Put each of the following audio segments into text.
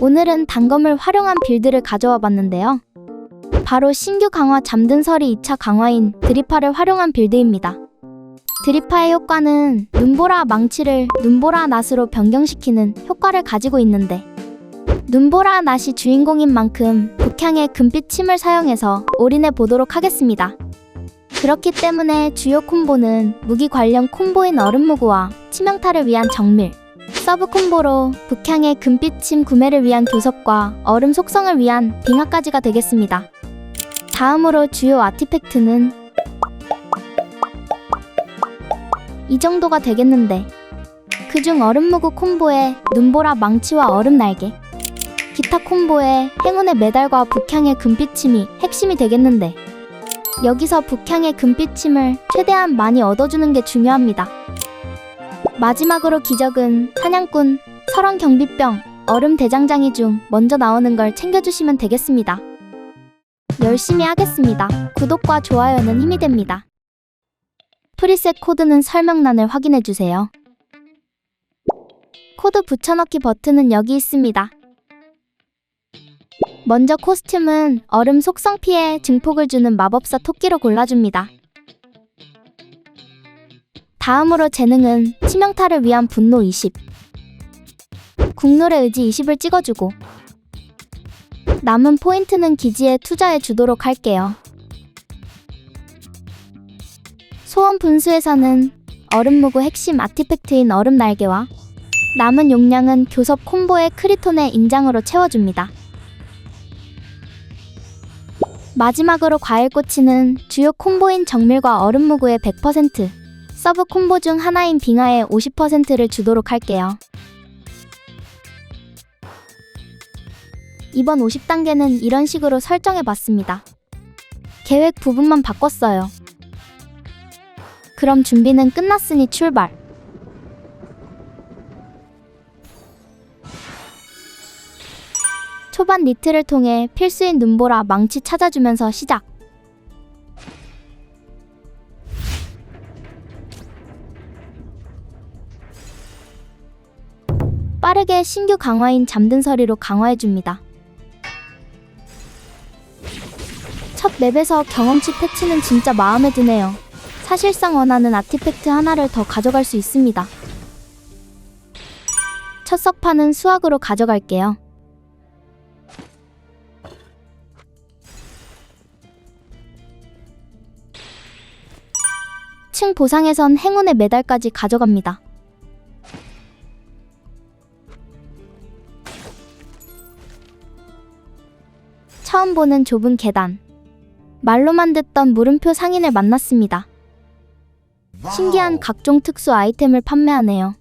오늘은 단검을 활용한 빌드를 가져와 봤는데요. 바로 신규 강화 잠든 서리 2차 강화인 드리파를 활용한 빌드입니다. 드리파의 효과는 눈보라 망치를 눈보라 낫으로 변경시키는 효과를 가지고 있는데, 눈보라 낫이 주인공인 만큼 북향의 금빛 침을 사용해서 올인해 보도록 하겠습니다. 그렇기 때문에 주요 콤보는 무기 관련 콤보인 얼음무구와 치명타를 위한 정밀, 서브 콤보로 북향의 금빛 침 구매를 위한 교섭과 얼음 속성을 위한 빙하까지가 되겠습니다. 다음으로 주요 아티팩트는 이 정도가 되겠는데, 그중 얼음무구 콤보에 눈보라 망치와 얼음 날개, 기타 콤보에 행운의 메달과 북향의 금빛침이 핵심이 되겠는데, 여기서 북향의 금빛침을 최대한 많이 얻어주는 게 중요합니다. 마지막으로 기적은 사냥꾼, 설원 경비병, 얼음 대장장이 중 먼저 나오는 걸 챙겨주시면 되겠습니다. 열심히 하겠습니다. 구독과 좋아요는 힘이 됩니다. 프리셋 코드는 설명란을 확인해주세요. 코드 붙여넣기 버튼은 여기 있습니다. 먼저 코스튬은 얼음 속성 피해 증폭을 주는 마법사 토끼로 골라줍니다. 다음으로 재능은 치명타를 위한 분노 20, 국룰의 의지 20을 찍어주고, 남은 포인트는 기지에 투자해 주도록 할게요. 소원 분수에서는 얼음무구 핵심 아티팩트인 얼음 날개와 남은 용량은 교섭 콤보의 크리톤의 인장으로 채워줍니다. 마지막으로 과일꼬치는 주요 콤보인 정밀과 얼음무구의 100%, 서브 콤보 중 하나인 빙하의 50%를 주도록 할게요. 이번 50단계는 이런 식으로 설정해봤습니다. 계획 부분만 바꿨어요. 그럼 준비는 끝났으니 출발! 초반 니트를 통해 필수인 눈보라 망치 찾아주면서 시작! 빠르게 신규 강화인 잠든 서리로 강화해줍니다. 첫 맵에서 경험치 패치는 진짜 마음에 드네요. 사실상 원하는 아티팩트 하나를 더 가져갈 수 있습니다. 첫 석판은 수학으로 가져갈게요. 층 보상에선 행운의 메달까지 가져갑니다. 처음 보는 좁은 계단. 말로만 듣던 물음표 상인을 만났습니다. 신기한 각종 특수 아이템을 판매하네요.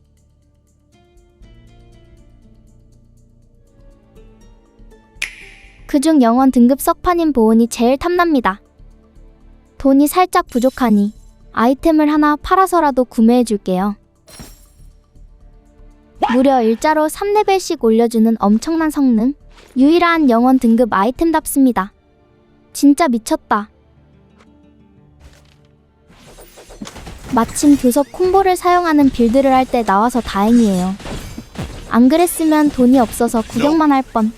그중 영원 등급 석판인 보온이 제일 탐납니다. 돈이 살짝 부족하니 아이템을 하나 팔아서라도 구매해줄게요. 무려 일자로 3레벨씩 올려주는 엄청난 성능, 유일한 영원 등급 아이템답습니다. 진짜 미쳤다. 마침 교섭 콤보를 사용하는 빌드를 할 때 나와서 다행이에요. 안 그랬으면 돈이 없어서 구경만 할 뻔.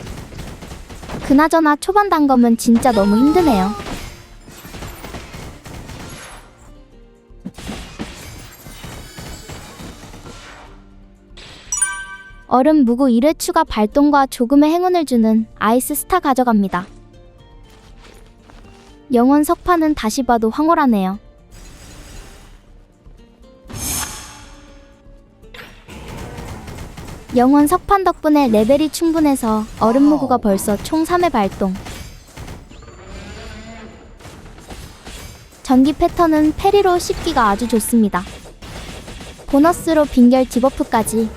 그나저나 초반 단검은 진짜 너무 힘드네요. 얼음 무구 1회 추가 발동과 조금의 행운을 주는 아이스 스타 가져갑니다. 영원 석판은 다시 봐도 황홀하네요. 영원 석판 덕분에 레벨이 충분해서 얼음 무구가 벌써 총 3회 발동. 전기 패턴은 페리로 씹기가 아주 좋습니다. 보너스로 빙결 디버프까지.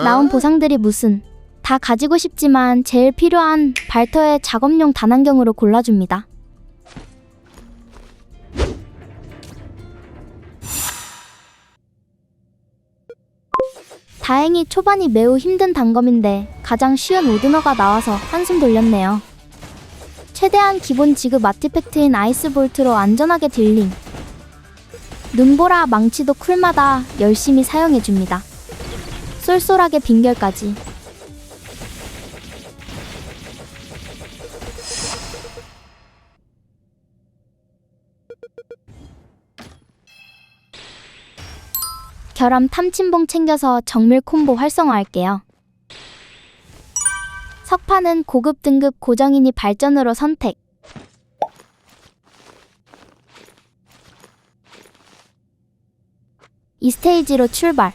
나온 보상들이 무슨, 다 가지고 싶지만 제일 필요한 발터의 작업용 단안경으로 골라줍니다. 다행히 초반이 매우 힘든 단검인데 가장 쉬운 오드너가 나와서 한숨 돌렸네요. 최대한 기본 지급 아티팩트인 아이스 볼트로 안전하게 딜링. 눈보라 망치도 쿨마다 열심히 사용해줍니다. 쏠쏠하게 빙결까지. 결함 탐침봉 챙겨서 정밀 콤보 활성화할게요. 석판은 고급 등급 고정이니 발전으로 선택. 이 스테이지로 출발.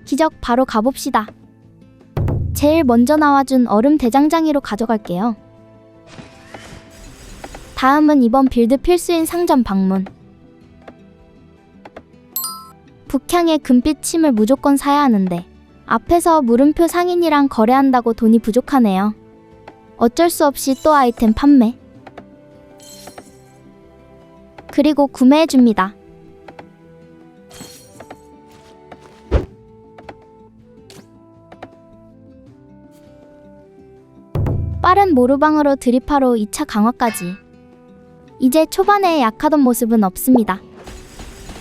기적 바로 가봅시다. 제일 먼저 나와준 얼음 대장장이로 가져갈게요. 다음은 이번 빌드 필수인 상점 방문. 북향의 금빛 침을 무조건 사야 하는데 앞에서 물음표 상인이랑 거래한다고 돈이 부족하네요. 어쩔 수 없이 또 아이템 판매. 그리고 구매해줍니다. 빠른 모르방으로 드리파로 2차 강화까지. 이제 초반에 약하던 모습은 없습니다.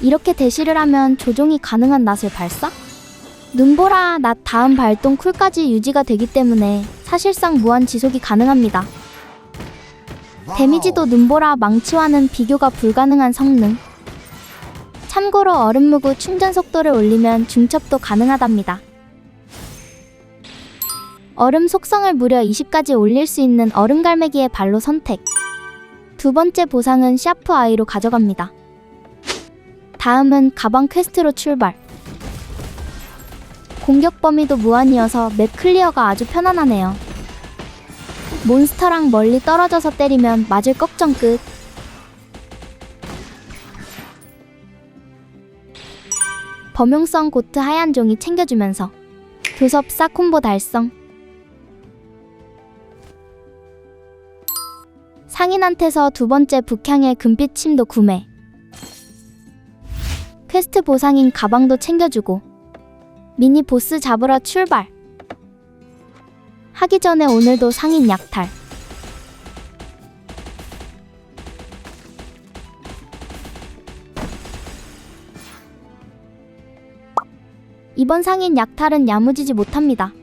이렇게 대시를 하면 조종이 가능한 낫을 발사? 눈보라 낫 다음 발동 쿨까지 유지가 되기 때문에 사실상 무한 지속이 가능합니다. 데미지도 눈보라 망치와는 비교가 불가능한 성능. 참고로 얼음무구 충전 속도를 올리면 중첩도 가능하답니다. 얼음 속성을 무려 20까지 올릴 수 있는 얼음갈매기의 발로 선택. 두 번째 보상은 샤프 아이로 가져갑니다. 다음은 가방 퀘스트로 출발. 공격 범위도 무한이어서 맵 클리어가 아주 편안하네요. 몬스터랑 멀리 떨어져서 때리면 맞을 걱정 끝. 범용성 고트 하얀 종이 챙겨주면서 교섭 싹콤보 달성. 상인한테서 두 번째 북향의 금빛 침도 구매. 퀘스트 보상인 가방도 챙겨주고 미니 보스 잡으러 출발. 하기 전에 오늘도 상인 약탈. 이번 상인 약탈은 야무지지 못합니다.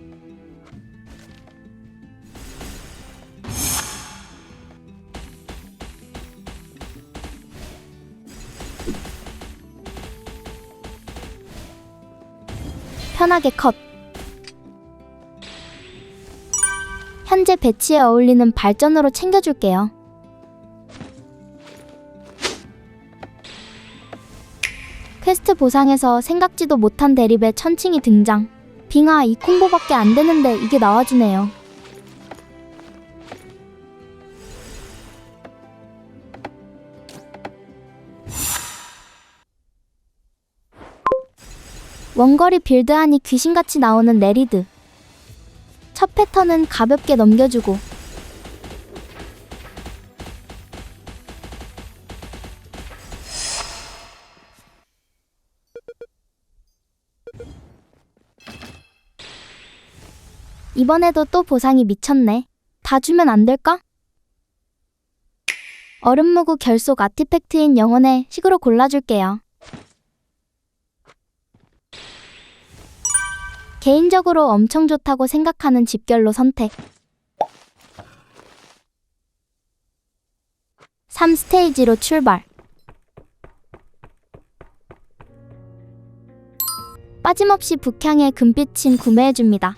편하게 컷. 현재 배치에 어울리는 발전으로 챙겨줄게요. 퀘스트 보상에서 생각지도 못한 대립에 천칭이 등장. 빙하 이 콤보밖에 안 되는데 이게 나와주네요. 원거리 빌드하니 귀신같이 나오는 네리드. 첫 패턴은 가볍게 넘겨주고 이번에도 또 보상이 미쳤네. 다 주면 안 될까? 얼음무구 결속 아티팩트인 영혼의 식으로 골라줄게요. 개인적으로 엄청 좋다고 생각하는 집결로 선택. 3스테이지로 출발. 빠짐없이 북향의 금빛침 구매해줍니다.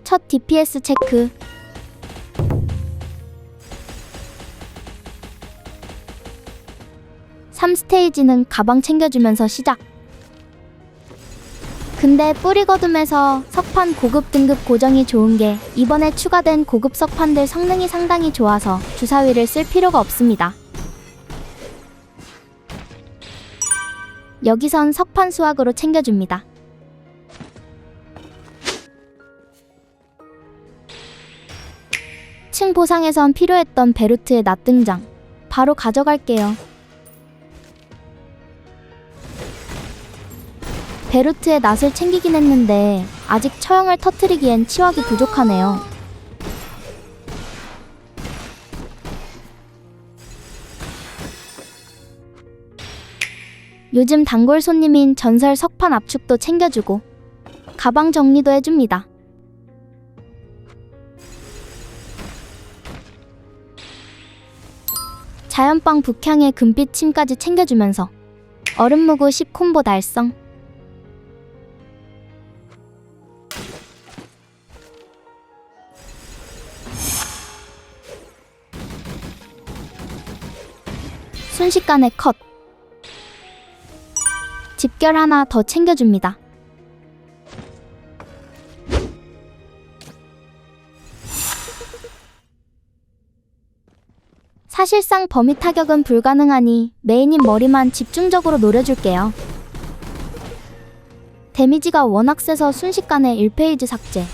첫 DPS 체크. (3스테이지는) 가방 챙겨주면서 시작. 근데 뿌리 거둠에서 석판 고급 등급 고정이 좋은 게 이번에 추가된 고급 석판들 성능이 상당히 좋아서 주사위를 쓸 필요가 없습니다. 여기선 석판 수확으로 챙겨줍니다. 층 보상에선 필요했던 베루트의 낫 등장. 바로 가져갈게요. 베루트의 낫을 챙기긴 했는데 아직 처형을 터뜨리기엔 치확이 부족하네요. 요즘 단골 손님인 전설 석판 압축도 챙겨주고 가방 정리도 해줍니다. 자연빵 북향의 금빛 침까지 챙겨주면서 얼음무구 10콤보 달성. 순식간에 컷. 집결 하나 더 챙겨줍니다. 사실상 범위 타격은 불가능하니 메인인 머리만 집중적으로 노려줄게요. 데미지가 워낙 세서 순식간에 1페이지 삭제.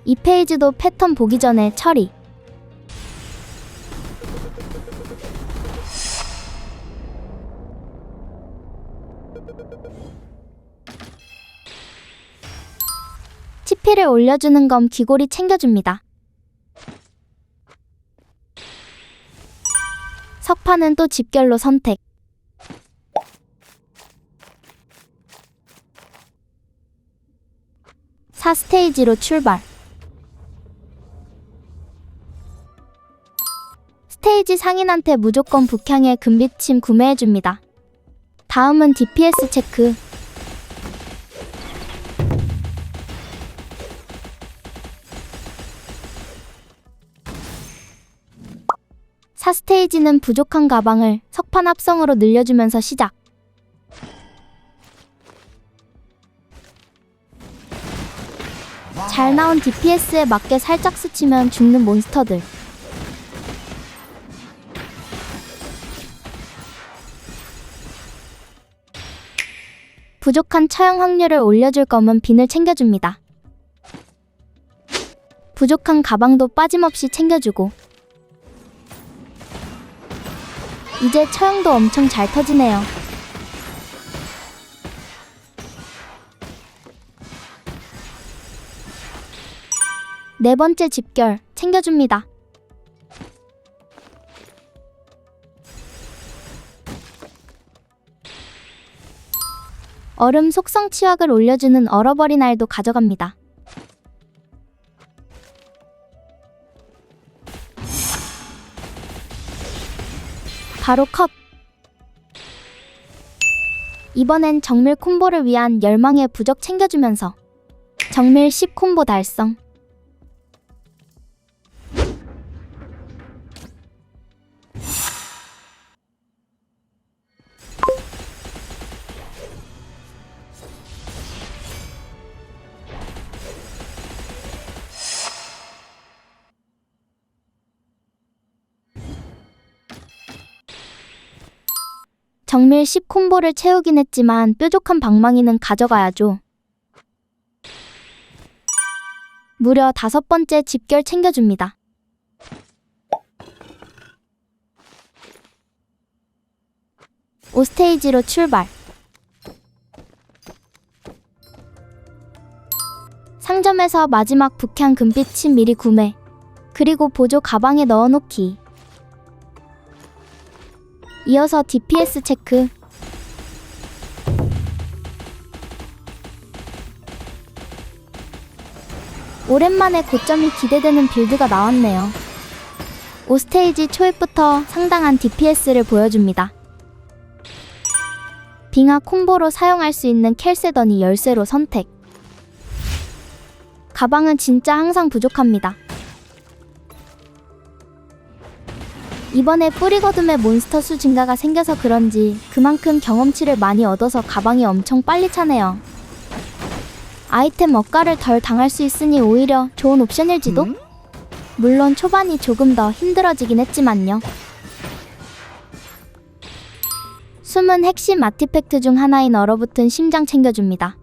2페이지도 패턴 보기 전에 처리. 치피를 올려주는 검 귀고리 챙겨줍니다. 석판은 또 집결로 선택. 사 스테이지로 출발. 스테이지 상인한테 무조건 북향의 금빛침 구매해줍니다. 다음은 DPS 체크. 사 스테이지는 부족한 가방을 석판 합성으로 늘려주면서 시작. 잘 나온 DPS에 맞게 살짝 스치면 죽는 몬스터들. 부족한 처형 확률을 올려줄 거면 빈을 챙겨줍니다. 부족한 가방도 빠짐없이 챙겨주고. 이제 처형도 엄청 잘 터지네요. 네 번째 집결 챙겨줍니다. 얼음 속성 치확을 올려주는 얼어버린 알도 가져갑니다. 바로 컷! 이번엔 정밀 콤보를 위한 열망의 부적 챙겨주면서 정밀 10콤보 달성. 정밀 10콤보를 채우긴 했지만 뾰족한 방망이는 가져가야죠. 무려 5번째 집결 챙겨줍니다. 오 스테이지로 출발. 상점에서 마지막 북향 금빛침 미리 구매. 그리고 보조 가방에 넣어놓기. 이어서 DPS 체크. 오랜만에 고점이 기대되는 빌드가 나왔네요. 5스테이지 초입부터 상당한 DPS를 보여줍니다. 빙하 콤보로 사용할 수 있는 켈세더니 열쇠로 선택. 가방은 진짜 항상 부족합니다. 이번에 뿌리거둠의 몬스터 수 증가가 생겨서 그런지 그만큼 경험치를 많이 얻어서 가방이 엄청 빨리 차네요. 아이템 억가를 덜 당할 수 있으니 오히려 좋은 옵션일지도? 물론 초반이 조금 더 힘들어지긴 했지만요. 숨은 핵심 아티팩트 중 하나인 얼어붙은 심장 챙겨줍니다.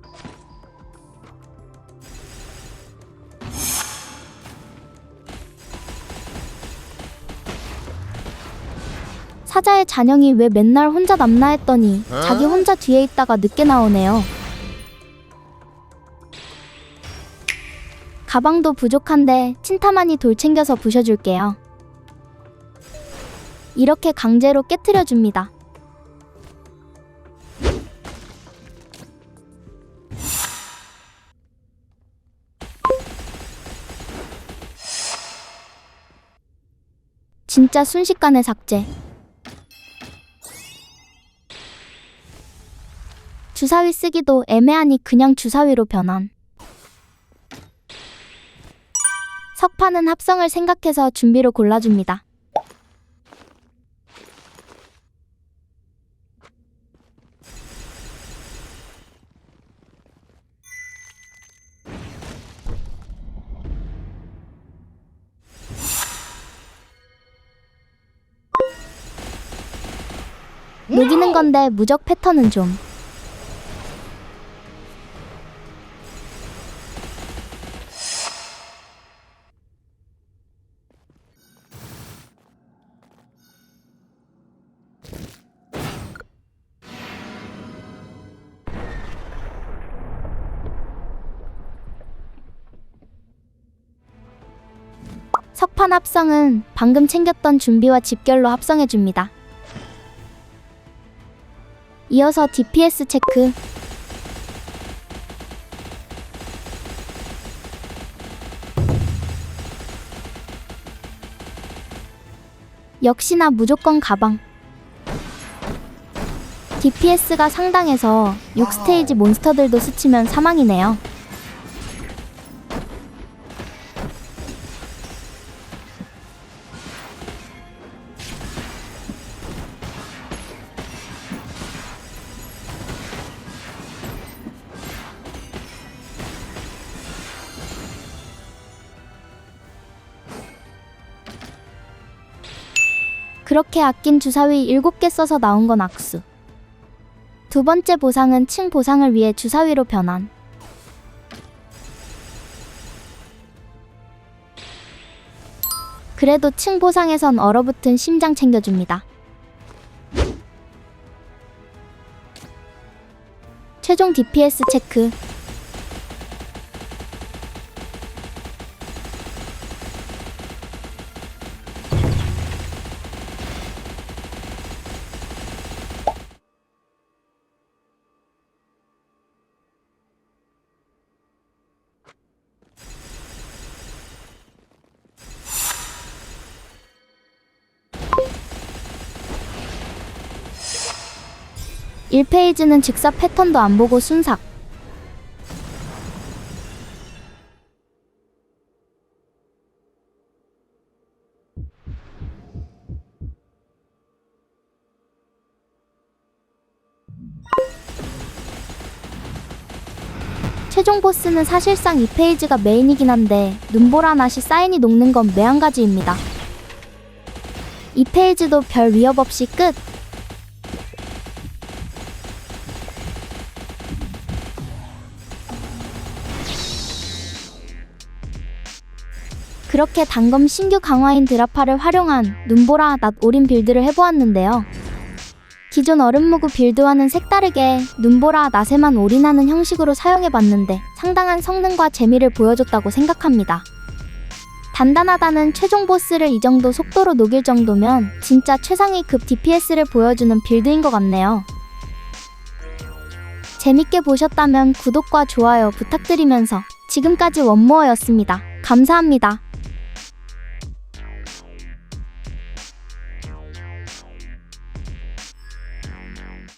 사자의 잔영이 왜 맨날 혼자 남나 했더니 자기 혼자 뒤에 있다가 늦게 나오네요. 가방도 부족한데 친타만이 돌 챙겨서 부셔줄게요. 이렇게 강제로 깨트려줍니다. 진짜 순식간에 삭제. 주사위 쓰기도 애매하니 그냥 주사위로 변환. 석판은 합성을 생각해서 준비로 골라줍니다. 녹이는 건데 무적 패턴은 좀. 석판 합성은 방금 챙겼던 준비와 집결로 합성해줍니다. 이어서 DPS 체크. 역시나 무조건 가방. DPS가 상당해서 6스테이지 몬스터들도 스치면 사망이네요. 그렇게 아낀 주사위 7개 써서 나온 건 악수. 두 번째 보상은 층 보상을 위해 주사위로 변환. 그래도 층 보상에선 얼어붙은 심장 챙겨줍니다. 최종 DPS 체크. 일 1페이지는 즉사 패턴도 안 보고 순삭. 최종 보스는 사실상 2페이지가 메인이긴 한데 눈보라 낫이 사인이 녹는 건 매한가지입니다. 2페이지도 별 위협 없이 끝. 그렇게 단검 신규 강화인 드라파를 활용한 눈보라 낫 올인 빌드를 해보았는데요. 기존 얼음무구 빌드와는 색다르게 눈보라 낫에만 올인하는 형식으로 사용해봤는데 상당한 성능과 재미를 보여줬다고 생각합니다. 단단하다는 최종 보스를 이 정도 속도로 녹일 정도면 진짜 최상위급 DPS를 보여주는 빌드인 것 같네요. 재밌게 보셨다면 구독과 좋아요 부탁드리면서 지금까지 원모어였습니다. 감사합니다.